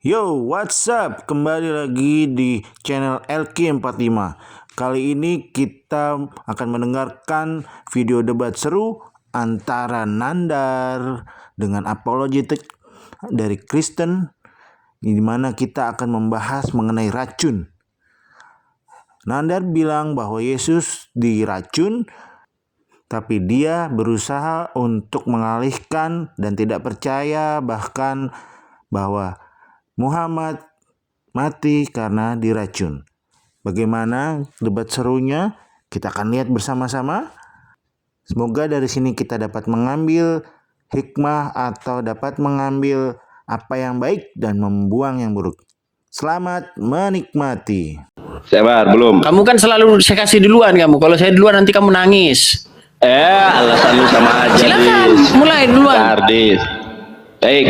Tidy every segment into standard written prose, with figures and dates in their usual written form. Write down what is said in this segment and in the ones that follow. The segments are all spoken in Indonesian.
Yo, what's up? Kembali lagi di channel LK45. Kali ini kita akan mendengarkan video debat seru antara Nandar dengan apologetik dari Kristen, di mana kita akan membahas mengenai racun. Nandar bilang bahwa Yesus diracun, tapi dia berusaha untuk mengalihkan dan tidak percaya bahkan bahwa Muhammad mati karena diracun. Bagaimana debat serunya? Kita akan lihat bersama-sama. Semoga dari sini kita dapat mengambil hikmah atau dapat mengambil apa yang baik dan membuang yang buruk. Selamat menikmati. Sabar, belum. Kamu kan selalu saya kasih duluan kamu. Kalau saya duluan nanti kamu nangis. Alasan lu sama aja. Silakan, mulai duluan. Tardis. Baik.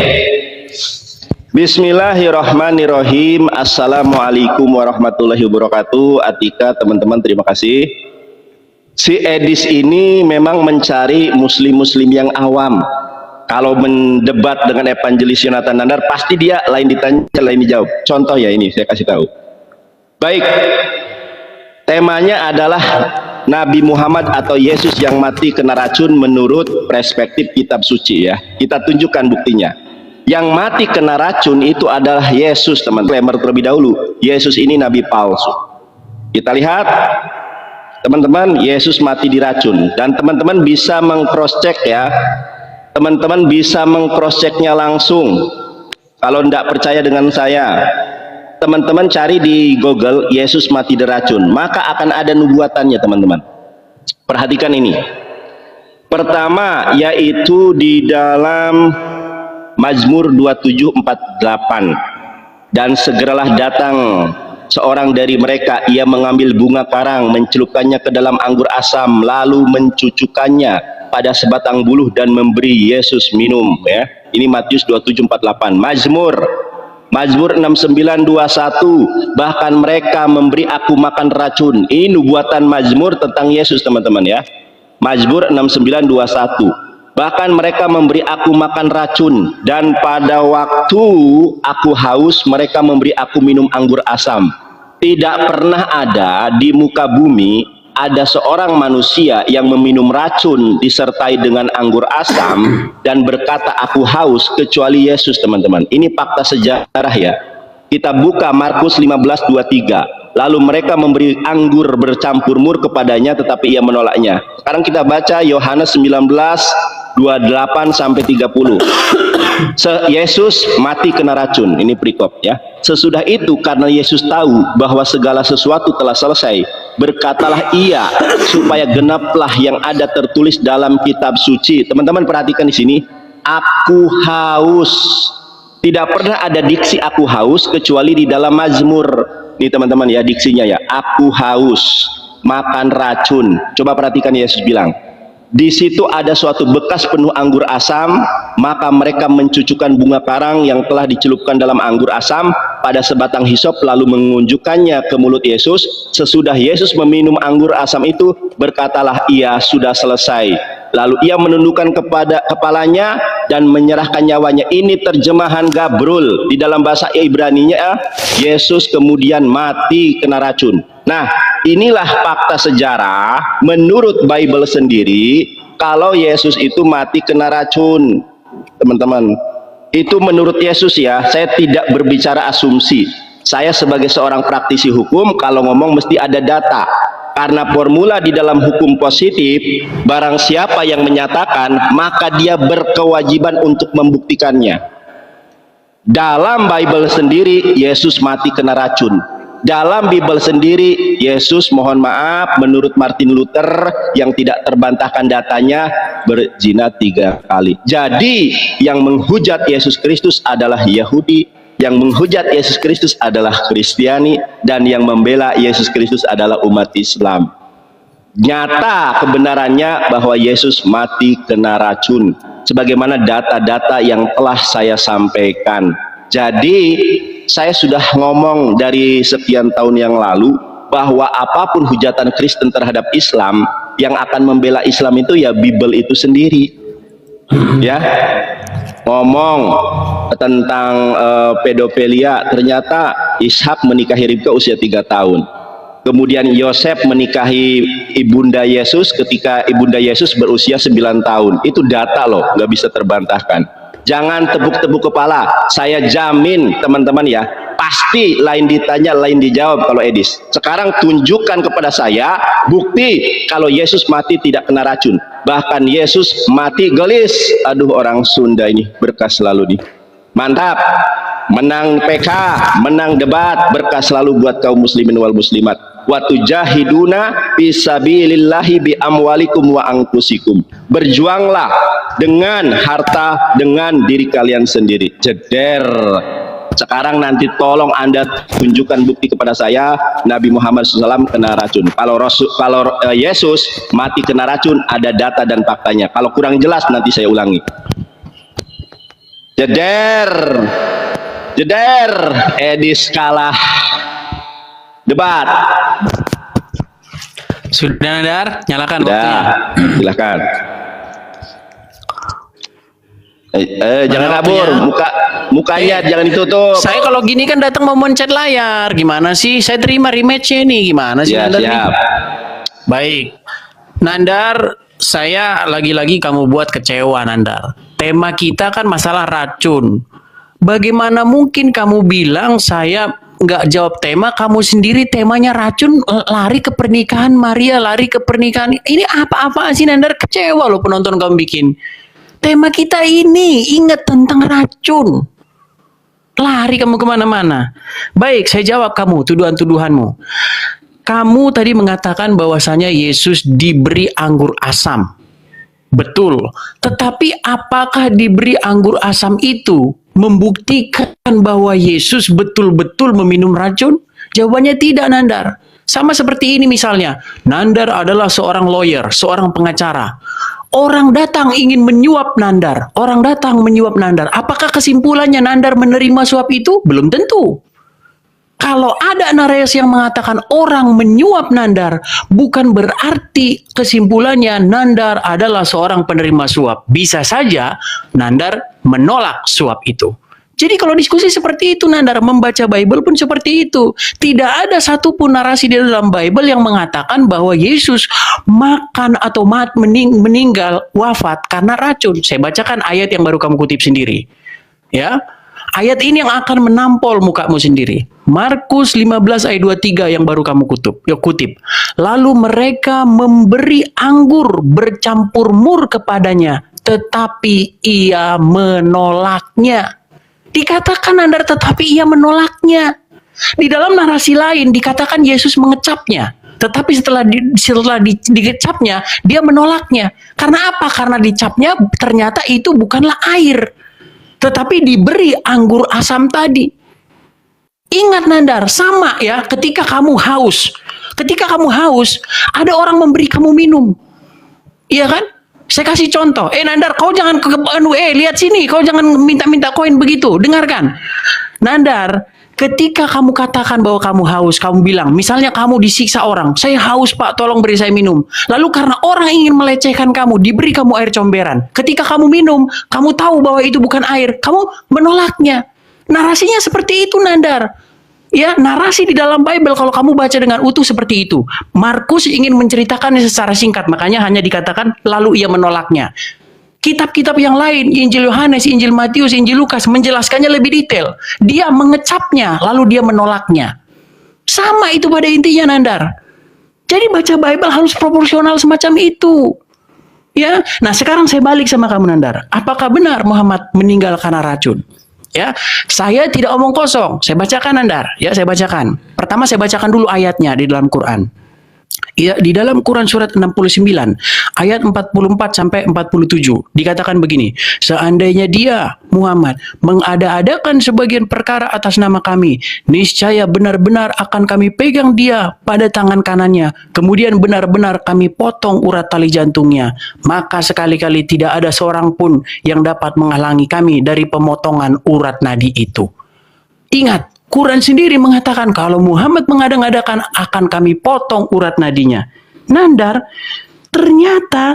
Bismillahirrahmanirrahim. Assalamualaikum warahmatullahi wabarakatuh. Atika, teman-teman, terima kasih. Si Edis ini memang mencari muslim-muslim yang awam. Kalau mendebat dengan evangelis Yonatan Nandar, pasti dia lain ditanya, lain dijawab. Contoh ya ini, saya kasih tahu. Baik. Temanya adalah Nabi Muhammad atau Yesus yang mati kena racun menurut perspektif kitab suci ya. Kita tunjukkan buktinya. Yang mati kena racun itu adalah Yesus, teman-teman. Terlebih dahulu, Yesus ini nabi palsu. Kita lihat, teman-teman, Yesus mati diracun dan teman-teman bisa meng-cross-check ya. Teman-teman bisa meng-cross-checknya langsung. Kalau tidak percaya dengan saya, teman-teman cari di Google Yesus mati diracun, maka akan ada nubuatannya, teman-teman. Perhatikan ini. Pertama, yaitu di dalam Mazmur 27:48. Dan segeralah datang seorang dari mereka, ia mengambil bunga karang, mencelupkannya ke dalam anggur asam, lalu mencucukkannya pada sebatang buluh dan memberi Yesus minum ya. Ini Matius 27:48. Mazmur 69:21, bahkan mereka memberi aku makan racun. Ini nubuatan Mazmur tentang Yesus, teman-teman ya. Mazmur 69:21, bahkan mereka memberi aku makan racun, dan pada waktu aku haus mereka memberi aku minum anggur asam. Tidak pernah ada di muka bumi ada seorang manusia yang meminum racun disertai dengan anggur asam dan berkata aku haus kecuali Yesus, teman-teman. Ini fakta sejarah ya. Kita buka Markus 15:23. Lalu mereka memberi anggur bercampur mur kepadanya tetapi ia menolaknya. Sekarang kita baca Yohanes 19:28-30. Yesus mati kena racun. Ini perikop ya. Sesudah itu karena Yesus tahu bahwa segala sesuatu telah selesai, berkatalah ia supaya genaplah yang ada tertulis dalam kitab suci. Teman-teman perhatikan di sini, aku haus. Tidak pernah ada diksi aku haus kecuali di dalam Mazmur. Nih teman-teman ya, diksinya ya, aku haus makan racun. Coba perhatikan, Yesus bilang di situ ada suatu bekas penuh anggur asam, maka mereka mencucukkan bunga karang yang telah dicelupkan dalam anggur asam pada sebatang hisop lalu mengunjukkannya ke mulut Yesus. Sesudah Yesus meminum anggur asam itu, berkatalah ia sudah selesai. Lalu ia menundukkan kepada kepalanya dan menyerahkan nyawanya. Ini terjemahan Gabrul. Di dalam bahasa Ibrani-nya Yesus kemudian mati kena racun. Nah, inilah fakta sejarah menurut Bible sendiri kalau Yesus itu mati kena racun. Teman-teman, itu menurut Yesus ya. Saya tidak berbicara asumsi. Saya sebagai seorang praktisi hukum kalau ngomong mesti ada data. Karena formula di dalam hukum positif, barang siapa yang menyatakan maka dia berkewajiban untuk membuktikannya. Dalam Bible sendiri Yesus mati kena racun. Dalam Bible sendiri Yesus, mohon maaf, menurut Martin Luther yang tidak terbantahkan datanya, berzina 3 kali. Jadi yang menghujat Yesus Kristus adalah Yahudi, yang menghujat Yesus Kristus adalah Kristiani, dan yang membela Yesus Kristus adalah umat Islam. Nyata kebenarannya bahwa Yesus mati kena racun sebagaimana data-data yang telah saya sampaikan. Jadi saya sudah ngomong dari sekian tahun yang lalu bahwa apapun hujatan Kristen terhadap Islam, yang akan membela Islam itu ya Bible itu sendiri ya. ngomong tentang pedofilia, ternyata Ishak menikahi Ribka usia 3 tahun. Kemudian Yosef menikahi ibunda Yesus ketika ibunda Yesus berusia 9 tahun. Itu data loh, nggak bisa terbantahkan. Jangan tepuk-tepuk kepala. Saya jamin teman-teman ya, pasti lain ditanya, lain dijawab kalau Edis. Sekarang tunjukkan kepada saya bukti kalau Yesus mati tidak kena racun. Bahkan Yesus mati gelis. Aduh, orang Sunda ini berkah selalu nih. Mantap. Menang PK, menang debat, berkah selalu buat kaum muslimin wal muslimat. Wa tujahiduna fisabilillahi bi amwalikum wa anfusikum. Berjuanglah dengan harta, dengan diri kalian sendiri. Jeder. Sekarang nanti tolong Anda tunjukkan bukti kepada saya Nabi Muhammad SAW kena racun. Kalau Yesus mati kena racun, ada data dan faktanya. Kalau kurang jelas nanti saya ulangi. Jeder. Jeder. Edis kalah debat. Sudah Nandar, nyalakan Sudah, waktunya. silakan. Jangan kabur, mukanya jangan ditutup. Saya kalau gini kan datang mau mencet layar, gimana sih? Saya terima rematch-nya nih, gimana sih Ya, Nandar nih? siap. Baik, Nandar, saya lagi-lagi kamu buat kecewa Nandar. Tema kita kan masalah racun. Bagaimana mungkin kamu bilang saya nggak jawab tema, kamu sendiri temanya racun, lari ke pernikahan Maria, lari ke pernikahan. Ini apa-apa sih Nandar? Kecewa loh penonton kamu bikin. Tema kita ini, ingat tentang racun. Lari kamu kemana-mana. Baik, saya jawab kamu, tuduhan-tuduhanmu. Kamu tadi mengatakan bahwasanya Yesus diberi anggur asam. Betul. Tetapi apakah diberi anggur asam itu membuktikan bahwa Yesus betul-betul meminum racun? Jawabannya tidak, Nandar. Sama seperti ini misalnya. Nandar adalah seorang lawyer, seorang pengacara. Orang datang ingin menyuap Nandar. Orang datang menyuap Nandar. Apakah kesimpulannya Nandar menerima suap itu? Belum tentu. Kalau ada narasi yang mengatakan orang menyuap Nandar, bukan berarti kesimpulannya Nandar adalah seorang penerima suap. Bisa saja Nandar menolak suap itu. Jadi kalau diskusi seperti itu Nandar, membaca Bible pun seperti itu. Tidak ada satupun narasi di dalam Bible yang mengatakan bahwa Yesus makan atau meninggal wafat karena racun. Saya bacakan ayat yang baru kamu kutip sendiri. Ya. Ayat ini yang akan menampol mukamu sendiri. Markus 15 ayat 23 yang baru kamu kutip. Lalu mereka memberi anggur bercampur mur kepadanya, tetapi ia menolaknya. Dikatakan Nandar tetapi ia menolaknya. Di dalam narasi lain dikatakan Yesus mengecapnya. Tetapi setelah dikecapnya, dia menolaknya. Karena apa? Karena dicapnya ternyata itu bukanlah air, tetapi diberi anggur asam tadi. Ingat Nandar, sama ya ketika kamu haus. Ketika kamu haus, ada orang memberi kamu minum. Iya kan? Saya kasih contoh. Nandar, kau jangan lihat sini, kau jangan minta-minta koin begitu. Dengarkan. Nandar, ketika kamu katakan bahwa kamu haus, kamu bilang, misalnya kamu disiksa orang, saya haus Pak, tolong beri saya minum. Lalu karena orang ingin melecehkan kamu, diberi kamu air comberan. Ketika kamu minum, kamu tahu bahwa itu bukan air, kamu menolaknya. Narasinya seperti itu Nandar. Ya, narasi di dalam Bible kalau kamu baca dengan utuh seperti itu. Markus ingin menceritakannya secara singkat, makanya hanya dikatakan lalu ia menolaknya. Kitab-kitab yang lain, Injil Yohanes, Injil Matius, Injil Lukas menjelaskannya lebih detail. Dia mengecapnya, lalu dia menolaknya. Sama itu pada intinya Nandar. Jadi baca Bible harus proporsional semacam itu. Ya, nah sekarang saya balik sama kamu Nandar. Apakah benar Muhammad meninggal karena racun? Ya, saya tidak omong kosong. Saya bacakan Nandar. Ya, saya bacakan. Pertama saya bacakan dulu ayatnya di dalam Quran. Ya, di dalam Quran surat 69 ayat 44 sampai 47 dikatakan begini, seandainya dia Muhammad mengada-adakan sebagian perkara atas nama kami, niscaya benar-benar akan kami pegang dia pada tangan kanannya, kemudian benar-benar kami potong urat tali jantungnya, maka sekali-kali tidak ada seorang pun yang dapat menghalangi kami dari pemotongan urat nadi itu. Ingat, Quran sendiri mengatakan kalau Muhammad mengadang-adakan akan kami potong urat nadinya. Nandar,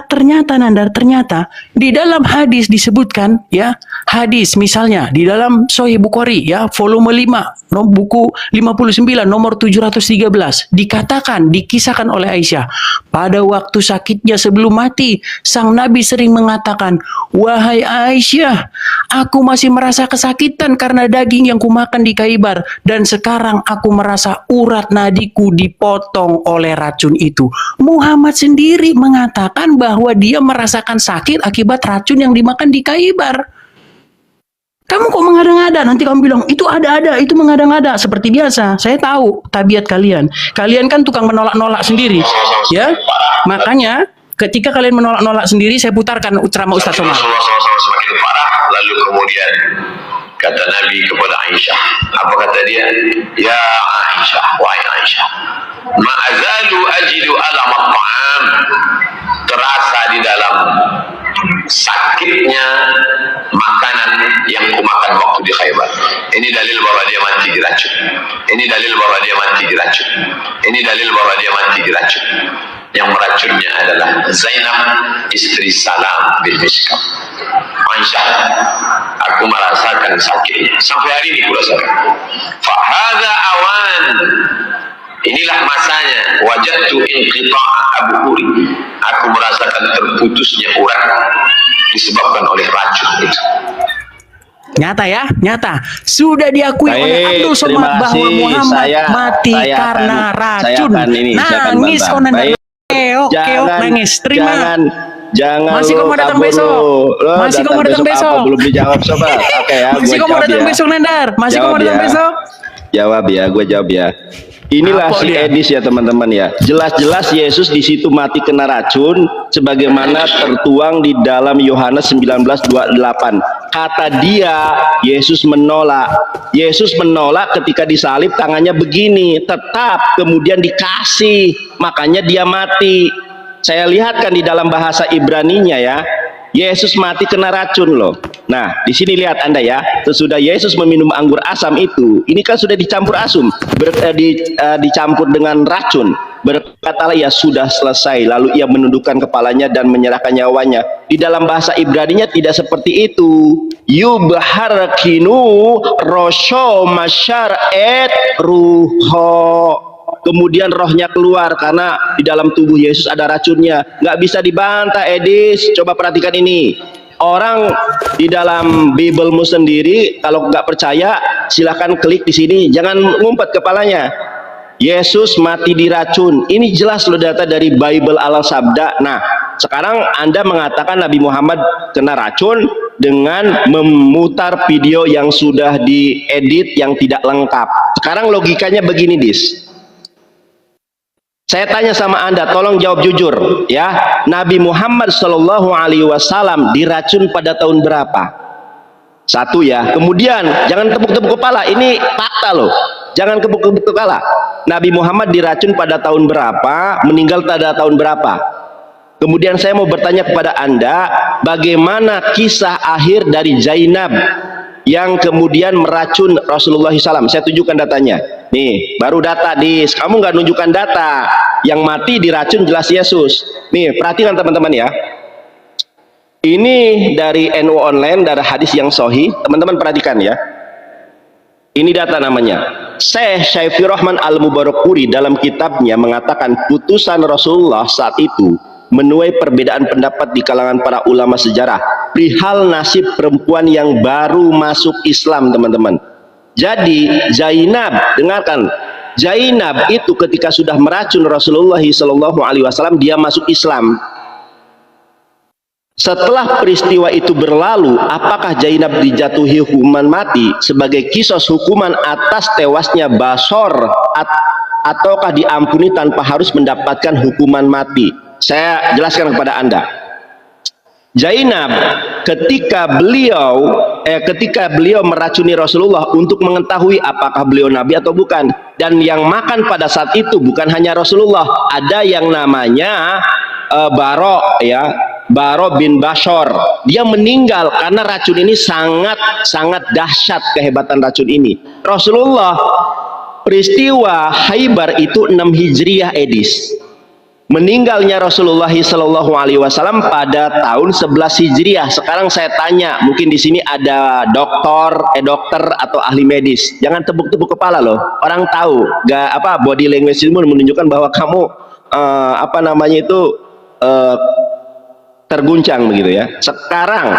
ternyata Nandar, ternyata di dalam hadis disebutkan ya, hadis misalnya di dalam Sahih Bukhari ya, volume 5, buku 59 nomor 713 dikatakan, dikisahkan oleh Aisyah, pada waktu sakitnya sebelum mati, sang Nabi sering mengatakan, "Wahai Aisyah, aku masih merasa kesakitan karena daging yang kumakan di Khaibar, dan sekarang aku merasa urat nadiku dipotong oleh racun itu." Muhammad sendiri mengatakan bahwa dia merasakan sakit akibat racun yang dimakan di Khaibar. Kamu kok mengada-ngada? Nanti kamu bilang, itu ada-ada, itu mengada-ngada. Seperti biasa, saya tahu tabiat kalian. Kalian kan tukang menolak-nolak sendiri. Ya, makanya ketika kalian menolak-nolak sendiri, saya putarkan ceramah Ustaz Somad. Semakin parah, lalu kemudian kata Nabi kepada Aisyah, apa kata dia? Ya Aisyah, wahai Aisyah, ma'azalu ajidu alam at-ta'am, terasa di dalam sakitnya makanan yang kumakan waktu di Khaibar. Ini dalil bahwa dia mati diracun. Ini dalil bahwa dia mati diracun. Ini dalil bahwa dia mati diracun. Yang meracunnya adalah Zainab, istri Salam bin Mishkam. Aisyah, aku merasakan sakitnya sampai hari ini kurasakan. Fahadha awan, inilah masanya. Wajadtu inqita'a abhuri, aku merasakan terputusnya urat disebabkan oleh racun itu. Nyata ya, nyata. Sudah diakui oleh Abdul Somad bahwa Muhammad mati karena racun. Nangis kok Nandar. Keok nangis. Terima. Jangan masih kamu datang besok. Masih kamu datang besok. Belum dijawab sobat. Oke ya, masih kamu datang besok Nandar. Masih kamu datang besok. Jawab ya, gue jawab ya. Inilah si Edis ya teman-teman ya. Jelas-jelas Yesus di situ mati kena racun sebagaimana tertuang di dalam Yohanes 19:28. Kata dia, Yesus menolak. Yesus menolak ketika disalib, tangannya begini, tetap kemudian dikasih, makanya dia mati. Saya lihatkan di dalam bahasa Ibraninya ya. Yesus mati kena racun loh. Nah, di sini lihat Anda ya, sesudah Yesus meminum anggur asam itu, ini kan sudah dicampur asam, dicampur dengan racun. Berkatalah ya sudah selesai, lalu ia menundukkan kepalanya dan menyerahkan nyawanya. Di dalam bahasa Ibraninya tidak seperti itu. Yubharkinu rosho masyar et ruho. Kemudian rohnya keluar karena di dalam tubuh Yesus ada racunnya. Nggak bisa dibantah Edis. Coba perhatikan ini. Orang di dalam Bibelmu sendiri, kalau nggak percaya silahkan klik di sini. Jangan ngumpet kepalanya. Yesus mati diracun. Ini jelas loh data dari Bible Al Sabda. Nah, sekarang Anda mengatakan Nabi Muhammad kena racun dengan memutar video yang sudah diedit yang tidak lengkap. Sekarang logikanya begini, Dis. Saya tanya sama Anda, tolong jawab jujur ya. Nabi Muhammad Shallallahu Alaihi Wasallam diracun pada tahun berapa? Satu ya. Kemudian jangan tepuk-tepuk kepala, ini fakta loh. Jangan tepuk-tepuk kepala. Nabi Muhammad diracun pada tahun berapa? Meninggal pada tahun berapa? Kemudian saya mau bertanya kepada Anda, bagaimana kisah akhir dari Zainab yang kemudian meracun Rasulullah SAW? Saya tunjukkan datanya. Nih, baru data, Dis. Kamu nggak nunjukkan data. Yang mati diracun jelas Yesus. Nih, perhatikan teman-teman ya. Ini dari NU Online, dari hadis yang sahih. Teman-teman perhatikan ya. Ini data namanya. Syekh Syaifur Rahman Al-Mubarakpuri dalam kitabnya mengatakan putusan Rasulullah saat itu menuai perbedaan pendapat di kalangan para ulama sejarah perihal nasib perempuan yang baru masuk Islam, teman-teman. Jadi Zainab, dengarkan, Zainab itu ketika sudah meracun Rasulullah SAW, dia masuk Islam. Setelah peristiwa itu berlalu, apakah Zainab dijatuhi hukuman mati sebagai kisos hukuman atas tewasnya Basor, ataukah diampuni tanpa harus mendapatkan hukuman mati? Saya jelaskan kepada Anda. Zainab ketika beliau meracuni Rasulullah untuk mengetahui apakah beliau nabi atau bukan, dan yang makan pada saat itu bukan hanya Rasulullah, ada yang namanya Baro ya, Baro bin Bashor. Dia meninggal karena racun ini sangat dahsyat, kehebatan racun ini. Rasulullah peristiwa Khaibar itu 6 Hijriah, Edis. meninggalnya Rasulullah Shallallahu Alaihi Wasallam pada tahun 11 Hijriah. Sekarang saya tanya, mungkin di sini ada dokter atau ahli medis. Jangan tepuk-tepuk kepala loh. Orang tahu, gak apa body language itu menunjukkan bahwa kamu terguncang begitu ya. Sekarang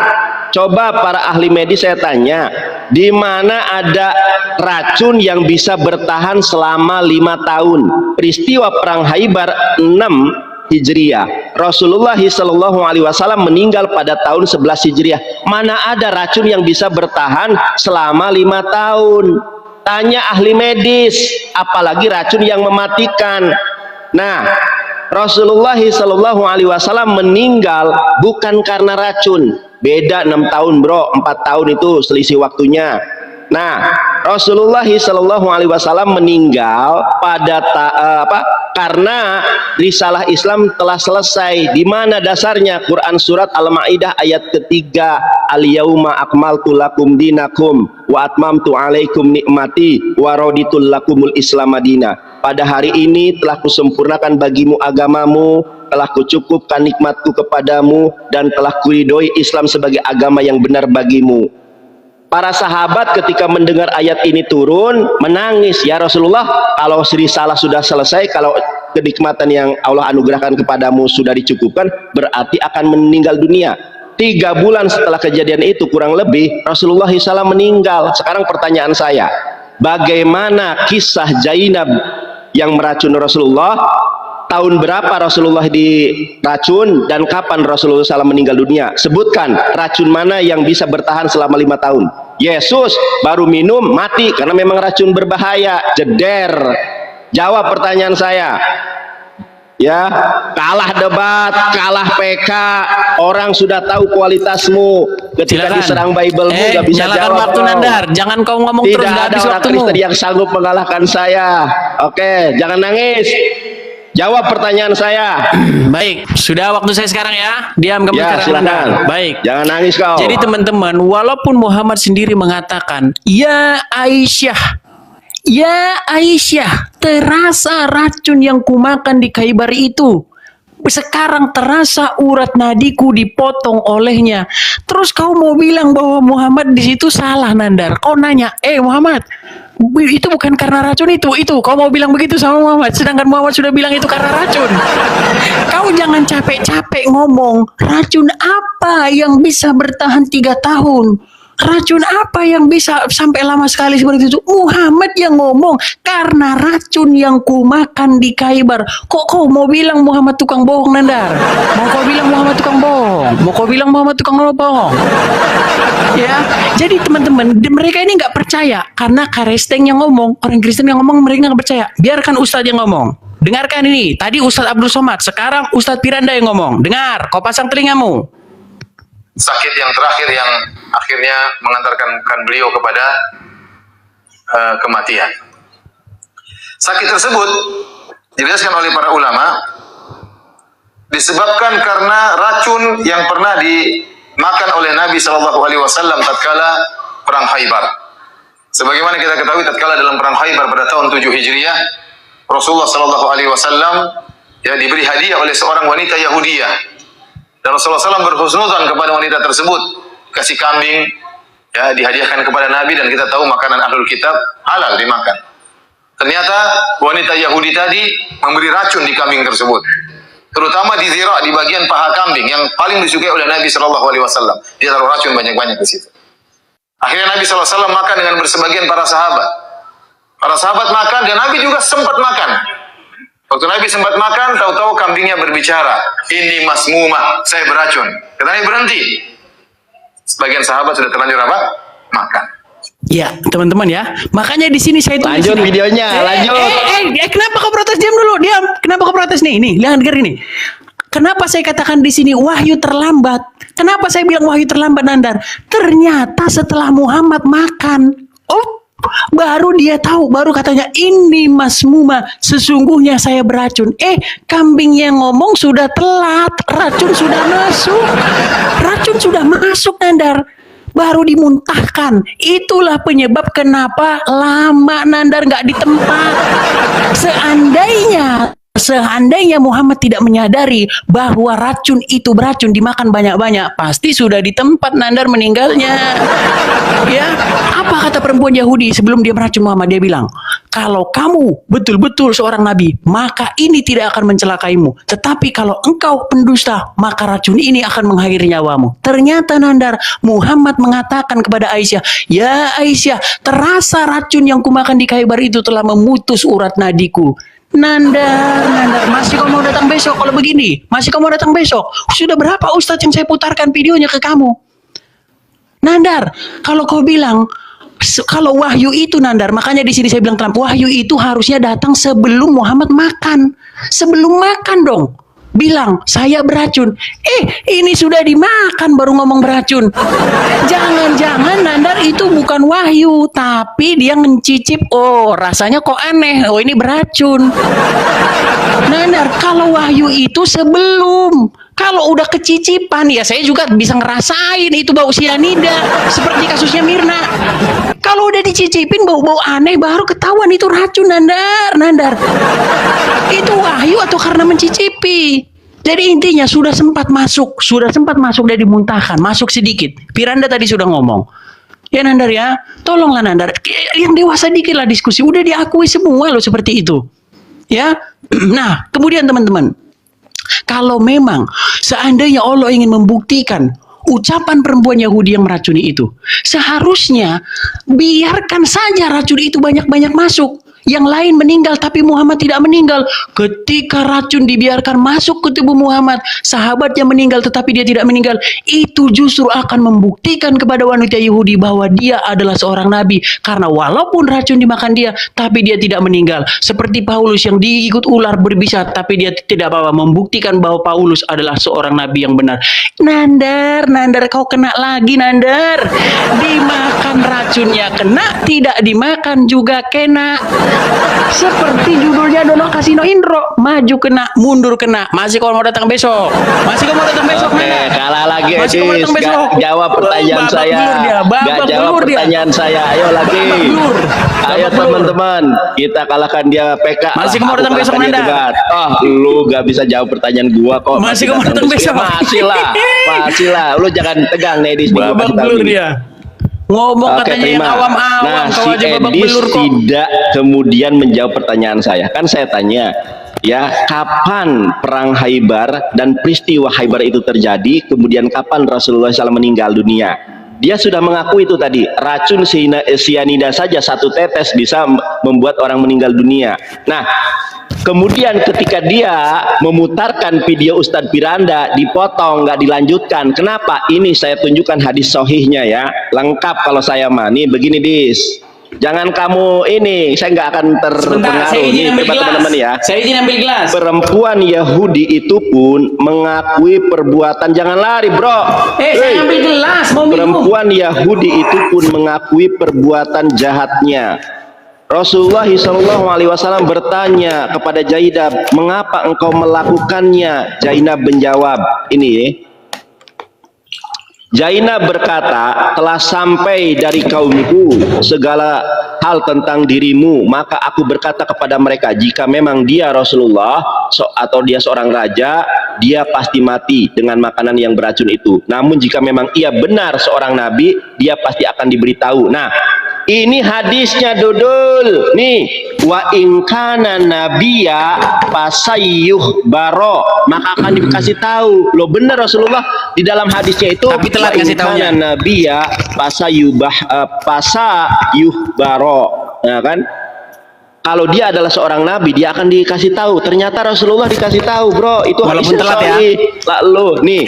coba para ahli medis saya tanya, di mana ada racun yang bisa bertahan selama 5 tahun? Peristiwa perang Khaibar 6 Hijriah. Rasulullah Shallallahu Alaihi Wasallam meninggal pada tahun 11 Hijriah. Mana ada racun yang bisa bertahan selama 5 tahun? Tanya ahli medis, apalagi racun yang mematikan. Nah, Rasulullah Shallallahu Alaihi Wasallam meninggal bukan karena racun. Beda 6 tahun bro, 4 tahun itu selisih waktunya. Nah, Rasulullah Shallallahu Alaihi Wasallam meninggal pada karena risalah Islam telah selesai. Di mana dasarnya? Quran surat Al-Maidah ayat ketiga, Al-yauma akmaltu lakum dinakum wa atmamtu alaikum nikmati wa raditul lakumul Islam madina. Pada hari ini telah kusempurnakan bagimu agamamu, telah kucukupkan nikmatku kepadamu, dan telah kuridhoi Islam sebagai agama yang benar bagimu. Para sahabat ketika mendengar ayat ini turun menangis, ya Rasulullah, kalau risalah sudah selesai, kalau kenikmatan yang Allah anugerahkan kepadamu sudah dicukupkan, berarti akan meninggal dunia. 3 bulan setelah kejadian itu kurang lebih, Rasulullah SAW meninggal. Sekarang pertanyaan saya, bagaimana kisah Zainab yang meracun Rasulullah? Tahun berapa Rasulullah diracun dan kapan Rasulullah SAW meninggal dunia? Sebutkan racun mana yang bisa bertahan selama 5 tahun. Yesus baru minum mati karena memang racun berbahaya. Jeder. Jawab pertanyaan saya. Ya, kalah debat, kalah PK, orang sudah tahu kualitasmu. Ketika Silakan. diserang Bible-mu gak bisa nyalakan jawab. waktu Nandar, jangan kau ngomong Tidak terus, gak ada habis orang waktumu. Kristen yang sanggup mengalahkan saya. Oke, jangan nangis. Jawab pertanyaan saya. Baik, sudah waktu saya sekarang ya. Diam kamu Ya, sekarang silakan. Nandar. Baik. Jangan nangis kau. Jadi teman-teman, walaupun Muhammad sendiri mengatakan, Ya Aisyah, terasa racun yang kumakan di Khaibar itu. Sekarang terasa urat nadiku dipotong olehnya. Terus kau mau bilang bahwa Muhammad di situ salah, Nandar. Kau nanya, Muhammad, itu bukan karena racun itu. Kau mau bilang begitu sama Muhammad, sedangkan Muhammad sudah bilang itu karena racun. Kau jangan capek-capek ngomong. Racun apa yang bisa bertahan 3 tahun? Racun apa yang bisa sampai lama sekali seperti itu? Muhammad yang ngomong, karena racun yang kumakan di Khaibar. Kok kau mau bilang Muhammad tukang bohong, Nandar? Mau kau bilang Muhammad tukang bohong? Mau kau bilang Muhammad tukang bohong? Ya, jadi teman-teman, mereka ini nggak percaya karena Karesteng yang ngomong, orang Kristen yang ngomong, mereka nggak percaya. Biarkan Ustadz yang ngomong. Dengarkan ini, tadi Ustadz Abdul Somad, sekarang Ustadz Piranda yang ngomong. Dengar, kau pasang telingamu. Sakit yang terakhir yang akhirnya mengantarkan beliau kepada kematian. Sakit tersebut dijelaskan oleh para ulama disebabkan karena racun yang pernah dimakan oleh Nabi Shallallahu Alaihi Wasallam tatkala perang Khaibar. Sebagaimana kita ketahui, tatkala dalam perang Khaibar pada tahun 7 Hijriah, Rasulullah Shallallahu Alaihi Wasallam diberi hadiah oleh seorang wanita Yahudiyah. Dan Rasulullah SAW berhusnudzon kepada wanita tersebut, kasih kambing, dihadiahkan kepada Nabi, dan kita tahu makanan ahlul kitab halal dimakan. Ternyata wanita Yahudi tadi memberi racun di kambing tersebut, terutama di zira, di bagian paha kambing yang paling disukai oleh Nabi Shallallahu Alaihi Wasallam. Dia taruh racun banyak-banyak di situ. Akhirnya Nabi SAW makan dengan bersebagian para sahabat. Para sahabat makan dan Nabi juga sempat makan. Waktu Nabi sempat makan, tahu-tahu kambingnya berbicara, ini masmumah, saya beracun. Kata Nabi, berhenti. Sebagian sahabat sudah terlanjur apa? Makan. Ya, teman-teman ya. Makanya di sini saya tulis. Lanjut videonya, lanjut. Kenapa kau protes? Diam dulu, diam. Kenapa kau protes nih? Nih, lihat dengar ini. Kenapa saya katakan di sini wahyu terlambat? Kenapa saya bilang wahyu terlambat, Nandar? Ternyata setelah Muhammad makan, baru dia tahu, baru katanya ini masmuma, sesungguhnya saya beracun. Kambing yang ngomong sudah telat, racun sudah masuk, Nandar, baru dimuntahkan. Itulah penyebab kenapa lama, Nandar, nggak di tempat. seandainya Muhammad tidak menyadari bahwa racun itu beracun dimakan banyak-banyak, pasti sudah di tempat Nandar meninggalnya. Ya, apa kata perempuan Yahudi sebelum dia meracun Muhammad? Dia bilang, kalau kamu betul-betul seorang nabi, maka ini tidak akan mencelakaimu. Tetapi kalau engkau pendusta, maka racun ini akan mengakhiri nyawamu. Ternyata Nandar, Muhammad mengatakan kepada Aisyah, ya Aisyah, terasa racun yang kumakan di Khaybar itu telah memutus urat nadiku. Nandar, masih kau mau datang besok kalau begini? Masih kau mau datang besok? Sudah berapa ustadz yang saya putarkan videonya ke kamu? Nandar, kalau kau bilang, kalau wahyu itu Nandar, makanya di sini saya bilang wahyu itu harusnya datang sebelum Muhammad makan. Sebelum makan dong. Bilang, saya beracun. Ini sudah dimakan baru ngomong beracun. Jangan-jangan Nandar itu bukan wahyu, tapi dia mencicip, oh rasanya kok aneh, oh ini beracun. Nandar, kalau wahyu itu sebelum. Kalau udah kecicipan, ya saya juga bisa ngerasain itu bau sianida, seperti kasusnya Mirna. Kalau udah dicicipin bau-bau aneh, baru ketahuan itu racun, Nandar. Itu wahyu atau karena mencicipi? Jadi intinya sudah sempat masuk dan dimuntahkan, masuk sedikit. Piranda tadi sudah ngomong. Ya Nandar ya, tolonglah Nandar, yang dewasa dikit lah diskusi, udah diakui semua loh seperti itu. Ya, nah kemudian teman-teman, kalau memang seandainya Allah ingin membuktikan ucapan perempuan Yahudi yang meracuni itu, seharusnya biarkan saja racun itu banyak-banyak masuk. Yang lain meninggal tapi Muhammad tidak meninggal. Ketika racun dibiarkan masuk ke tubuh Muhammad, sahabatnya meninggal tetapi dia tidak meninggal, itu justru akan membuktikan kepada wanita Yahudi bahwa dia adalah seorang nabi. Karena walaupun racun dimakan dia, tapi dia tidak meninggal. Seperti Paulus yang diikut ular berbisa, tapi dia tidak apa-apa, membuktikan bahwa Paulus adalah seorang nabi yang benar. Nandar, kau kena lagi Nandar. Dimakan racunnya kena, tidak dimakan juga kena. Seperti judulnya Dono Kasino Indro, maju kena, mundur kena. Masih kau mau datang besok? Oke, kalah lagi Masih kau mau Edis. datang besok? Gak jawab pertanyaan saya. Gak jawab pertanyaan saya. Ayo lagi. Ayo teman-teman, kita kalahkan dia PK. Masih kau mau datang besok, Nanda? Lu gak bisa jawab pertanyaan gua kok. Masih kau mau datang besok? Masih lah. Lu jangan tegang nih Edis. Babak belur dia. Ngomong Oke, katanya terima. yang awam-awam, Nah, kau si aja babak Edis belur kok. tidak kemudian menjawab pertanyaan saya. Kan saya tanya, ya kapan perang Khaybar dan peristiwa Khaybar itu terjadi, kemudian kapan Rasulullah SAW meninggal dunia? Dia sudah mengaku itu tadi, racun sianida saja satu tetes bisa membuat orang meninggal dunia. Nah, kemudian ketika dia memutarkan video Ustadz Piranda, dipotong, nggak dilanjutkan. Kenapa? Ini saya tunjukkan hadis sahihnya ya, lengkap kalau saya mah. Nih begini Dis, jangan kamu ini, saya nggak akan terpengaruh. Nih coba teman-teman ya. Saya izin ambil gelas. Perempuan Yahudi itu pun mengakui perbuatan, jangan lari bro. Saya ambil gelas, mau minum. Perempuan Yahudi itu pun mengakui perbuatan jahatnya. Rasulullah SAW bertanya kepada Zainab, mengapa engkau melakukannya? Zainab menjawab, ini Zainab berkata, telah sampai dari kaumku segala hal tentang dirimu, maka aku berkata kepada mereka, jika memang dia Rasulullah atau dia seorang raja, dia pasti mati dengan makanan yang beracun itu. Namun jika memang ia benar seorang nabi, dia pasti akan diberitahu. Nah, ini hadisnya Dodol nih, wa ingkana nabiya pasayyuh baro, maka akan dikasih tahu. Lo benar Rasulullah di dalam hadisnya itu, tapi telat kasih tahunya. Nabiya pasayuh baro, ya kan? Kalau dia adalah seorang nabi, dia akan dikasih tahu. Ternyata Rasulullah dikasih tahu, bro. Itu walaupun telat ya. Lalu nih,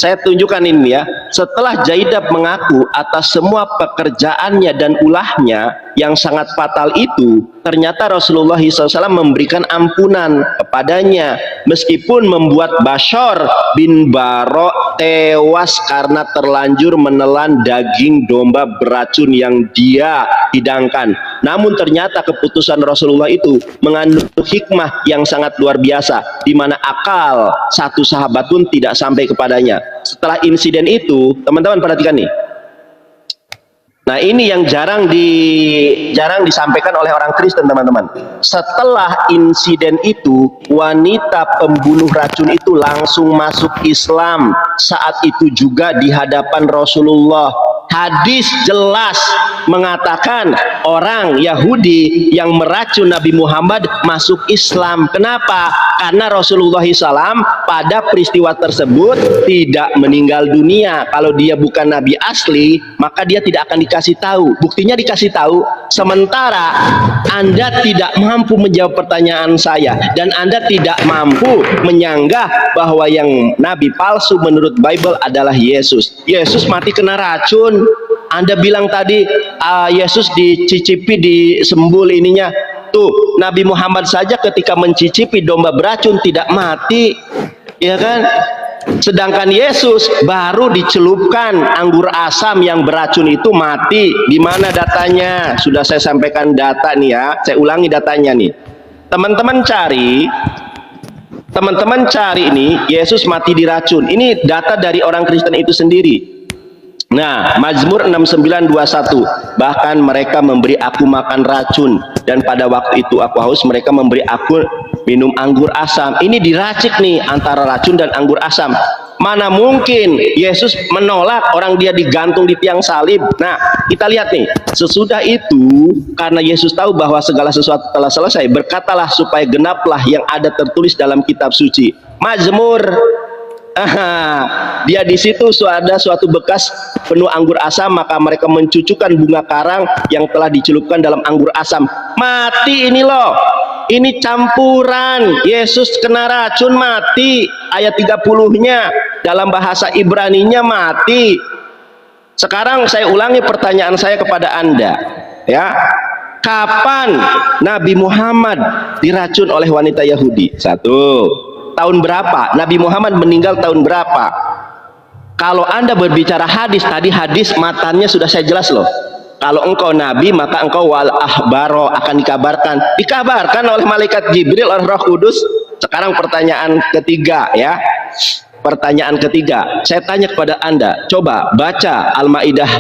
saya tunjukkan ini ya. Setelah Zainab mengaku atas semua pekerjaannya dan ulahnya yang sangat fatal itu, ternyata Rasulullah SAW memberikan ampunan kepadanya, meskipun membuat Bashar bin Baro tewas karena terlanjur menelan daging domba beracun yang dia hidangkan. Namun ternyata keputusan Rasulullah itu mengandung hikmah yang sangat luar biasa, di mana akal satu sahabat pun tidak sampai kepadanya. Setelah insiden itu, teman-teman perhatikan nih, Nah, ini yang jarang disampaikan oleh orang Kristen, teman-teman. Setelah insiden itu, wanita pembunuh racun itu langsung masuk Islam. Saat itu juga di hadapan Rasulullah. Hadis jelas mengatakan orang Yahudi yang meracun Nabi Muhammad masuk Islam. Kenapa? Karena Rasulullah SAW pada peristiwa tersebut tidak meninggal dunia. Kalau dia bukan Nabi asli, maka dia tidak akan dikasih tahu. Buktinya dikasih tahu, sementara Anda tidak mampu menjawab pertanyaan saya, dan Anda tidak mampu menyanggah bahwa yang Nabi palsu menurut Bible adalah Yesus. Yesus mati kena racun. Anda bilang tadi Yesus dicicipi, disembul ininya. Tuh, Nabi Muhammad saja ketika mencicipi domba beracun tidak mati, ya kan? Sedangkan Yesus baru dicelupkan anggur asam yang beracun itu mati. Di mana datanya? Sudah saya sampaikan data nih ya. Saya ulangi datanya nih. Teman-teman cari ini Yesus mati diracun. Ini data dari orang Kristen itu sendiri. Nah, Mazmur 69:21, bahkan mereka memberi aku makan racun, dan pada waktu itu aku haus, mereka memberi aku minum anggur asam. Ini diracik nih antara racun dan anggur asam. Mana mungkin Yesus menolak orang dia digantung di tiang salib. Nah, kita lihat nih, sesudah itu karena Yesus tahu bahwa segala sesuatu telah selesai, berkatalah supaya genaplah yang ada tertulis dalam kitab suci. Mazmur, dia di situ ada suatu bekas penuh anggur asam, maka mereka mencucukkan bunga karang yang telah dicelupkan dalam anggur asam. Mati ini loh. Ini campuran. Yesus kena racun mati. Ayat 30-nya dalam bahasa Ibraninya mati. Sekarang saya ulangi pertanyaan saya kepada Anda, ya. Kapan Nabi Muhammad diracun oleh wanita Yahudi? Satu. Tahun berapa? Nabi Muhammad meninggal tahun berapa? Kalau Anda berbicara hadis, tadi hadis matanya sudah saya jelas loh. Kalau engkau Nabi, maka engkau wal ahbaro, akan dikabarkan oleh malaikat Jibril, oleh Roh Kudus. Sekarang pertanyaan ketiga, ya. Pertanyaan ketiga, saya tanya kepada Anda, coba baca Al-Maidah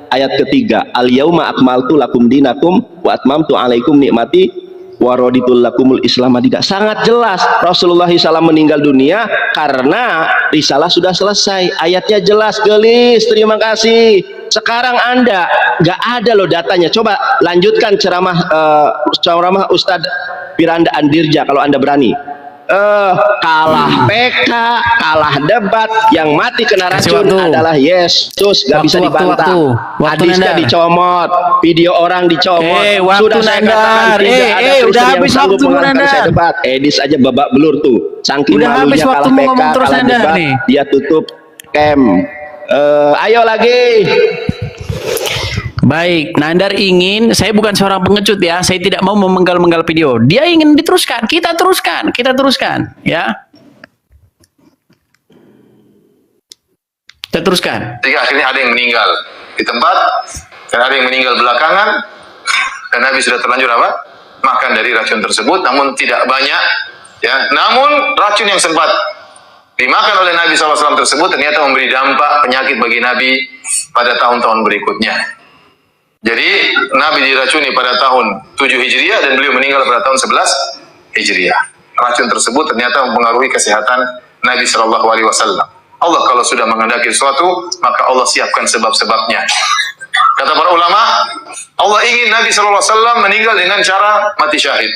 ayat ketiga. Al-yauma akmaltu lakum dinakum wa atmamtu alaikum nikmati waraditul lakumul Islam madida. Sangat jelas Rasulullah SAW meninggal dunia karena risalah sudah selesai. Ayatnya jelas, gelis. Terima kasih. Sekarang Anda nggak ada loh datanya. Coba lanjutkan ceramah Ustadz Firanda Andirja kalau Anda berani. Kalah PK, kalah debat, yang mati kena racun adalah Yesus. Gak bisa dibantah. Hadisnya dicomot, video orang dicomot. Sudah saya katakan tidak ada Kristen yang sanggup mengalahkan saya debat. Edis aja babak belur tuh. Saking malunya kalah PK, kalah debat, dia tutup camp. Ayo lagi. Baik, Nandar ingin, saya bukan seorang pengecut ya, saya tidak mau memenggal-menggal video. Dia ingin diteruskan, kita teruskan, ya. Kita teruskan. Ketika akhirnya ada yang meninggal di tempat, dan ada yang meninggal belakangan, dan Nabi sudah terlanjur apa? Makan dari racun tersebut, namun tidak banyak, ya. Namun racun yang sempat dimakan oleh Nabi SAW tersebut ternyata memberi dampak penyakit bagi Nabi pada tahun-tahun berikutnya. Jadi Nabi diracuni pada tahun 7 Hijriah dan beliau meninggal pada tahun 11 Hijriah. Racun tersebut ternyata mempengaruhi kesehatan Nabi Shallallahu Alaihi Wasallam. Allah kalau sudah menghendaki sesuatu, maka Allah siapkan sebab-sebabnya. Kata para ulama, Allah ingin Nabi Shallallahu Alaihi Wasallam meninggal dengan cara mati syahid.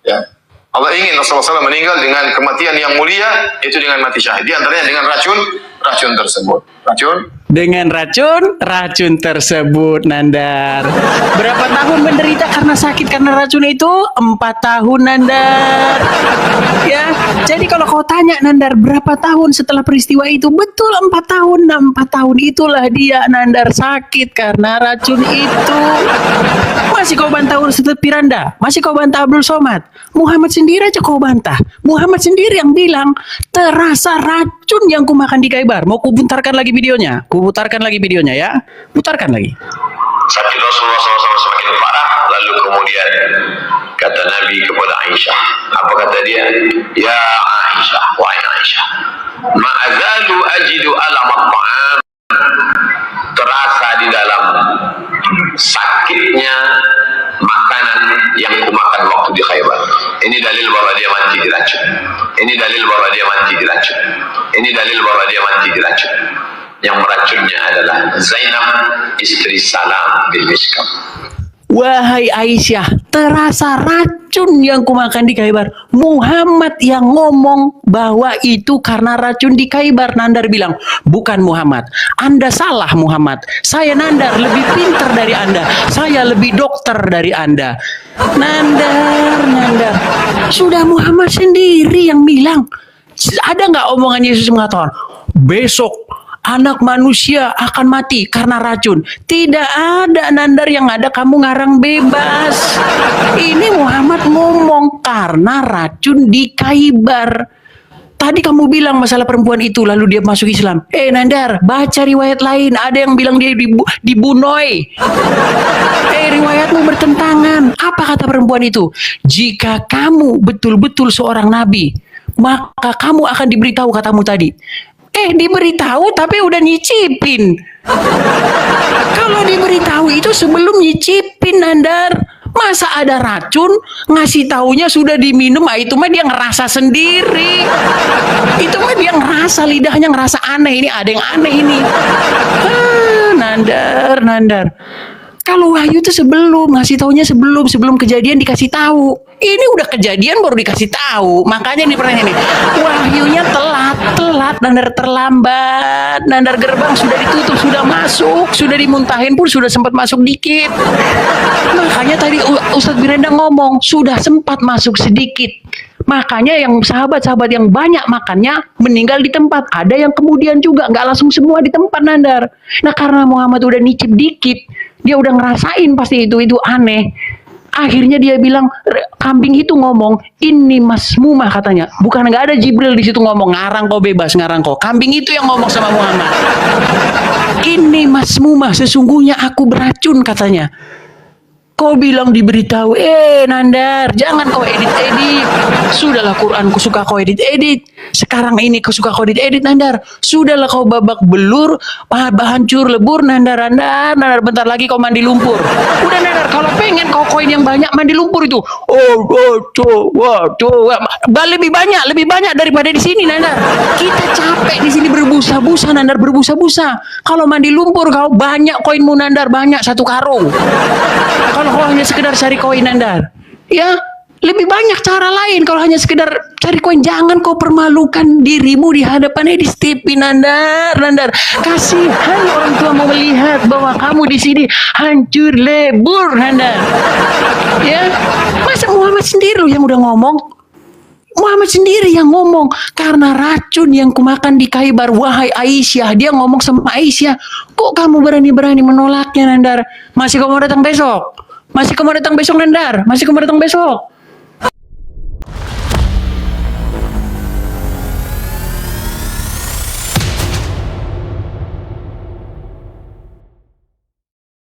Ya. Allah ingin Rasulullah SAW meninggal dengan kematian yang mulia, itu dengan mati syahid. Di antaranya dengan racun tersebut. Dengan racun tersebut, Nandar. Berapa tahun menderita karena sakit karena racun itu? 4 tahun, Nandar. Ya, jadi kalau kau tanya Nandar berapa tahun setelah peristiwa itu, betul 4 tahun. Nah, 4 tahun itulah dia Nandar sakit karena racun itu. Masih kau bantah Ustadz Firanda? Masih kau bantah Abdul Somad? Muhammad sendiri aja kau bantah. Muhammad sendiri yang bilang terasa racun yang kumakan di Khaibar. Mau kuputarkan lagi videonya? Kuputarkan lagi videonya ya. Putarkan lagi. Sakit Rasulullah SAW semakin parah, lalu kemudian kata Nabi kepada Aisyah, apa kata dia? Ya Aisyah, wahai Aisyah, ma'azalu ajidu alam at-ta'am, terasa di dalam Ini dalil bahwa dia mati diracun. Ini dalil bahwa dia mati diracun. Ini dalil bahwa dia mati diracun. Yang meracunnya adalah Zainab, istri Salam bin Mishkam. Wahai Aisyah, terasa racun yang kumakan di Khaybar. Muhammad yang ngomong bahwa itu karena racun di Khaybar. Nandar bilang, bukan Muhammad. Anda salah Muhammad. Saya Nandar lebih pintar dari Anda. Saya lebih dokter dari Anda. Nandar. Sudah Muhammad sendiri yang bilang. Ada nggak omongan Yesus mengatakan, besok anak manusia akan mati karena racun? Tidak ada, Nandar. Yang ada kamu ngarang bebas. Ini Muhammad ngomong karena racun di Khaybar. Tadi kamu bilang masalah perempuan itu lalu dia masuk Islam. Nandar, baca riwayat lain. Ada yang bilang dia dibunuh. Riwayatmu bertentangan. Apa kata perempuan itu? Jika kamu betul-betul seorang nabi, maka kamu akan diberitahu katamu tadi. Diberitahu tapi udah nyicipin. Kalau diberitahu itu sebelum nyicipin, Nandar. Masa ada racun, ngasih taunya sudah diminum, itu mah dia ngerasa sendiri. Itu mah dia ngerasa, lidahnya ngerasa aneh. Ini ada yang aneh ini. Nandar. Kalau wahyu itu sebelum, ngasih taunya sebelum kejadian dikasih tahu. Ini udah kejadian baru dikasih tahu. Makanya nih pertanyaan ini, wahyunya telat, Nandar terlambat. Nandar gerbang sudah ditutup, sudah masuk, sudah dimuntahin pun sudah sempat masuk dikit. Makanya tadi Ustadz Birenda ngomong, sudah sempat masuk sedikit. Makanya yang sahabat-sahabat yang banyak makannya meninggal di tempat. Ada yang kemudian juga nggak langsung semua di tempat, Nandar. Nah karena Muhammad udah nicip dikit, dia udah ngerasain pasti itu aneh. Akhirnya dia bilang, kambing itu ngomong, ini masmumah katanya. Bukan, nggak ada Jibril di situ ngomong, ngarang kau bebas, ngarang kau. Kambing itu yang ngomong sama Muhammad. Ini masmumah, sesungguhnya aku beracun katanya. Kau bilang diberitahu, Nandar, jangan kau edit-edit. Sudahlah Quranku suka kau edit-edit. Sekarang ini kau suka kau edit-edit, Nandar. Sudahlah kau babak belur, hancur lebur, Nandar. Bentar lagi kau mandi lumpur. Udah, Nandar, kalau pengen kau koin yang banyak mandi lumpur itu. Lebih banyak daripada di sini, Nandar. Kita capek di sini berbusa-busa, Nandar, berbusa-busa. Kalau mandi lumpur kau banyak koinmu, Nandar, banyak 1 karung. Kalau hanya sekedar cari koin, Nandar, ya lebih banyak cara lain. Kalau hanya sekedar cari koin, jangan kau permalukan dirimu di hadapan Edis TV, Nandar. Kasihan orang tua mau melihat bahwa kamu di sini hancur lebur, Nandar. Ya, masa Muhammad sendiri yang udah ngomong? Muhammad sendiri yang ngomong karena racun yang kumakan di Khaybar. Wahai Aisyah, dia ngomong sama Aisyah. Kok kamu berani-berani menolaknya, Nandar? Masih kamu datang besok, Nandar? Masih kamu datang besok?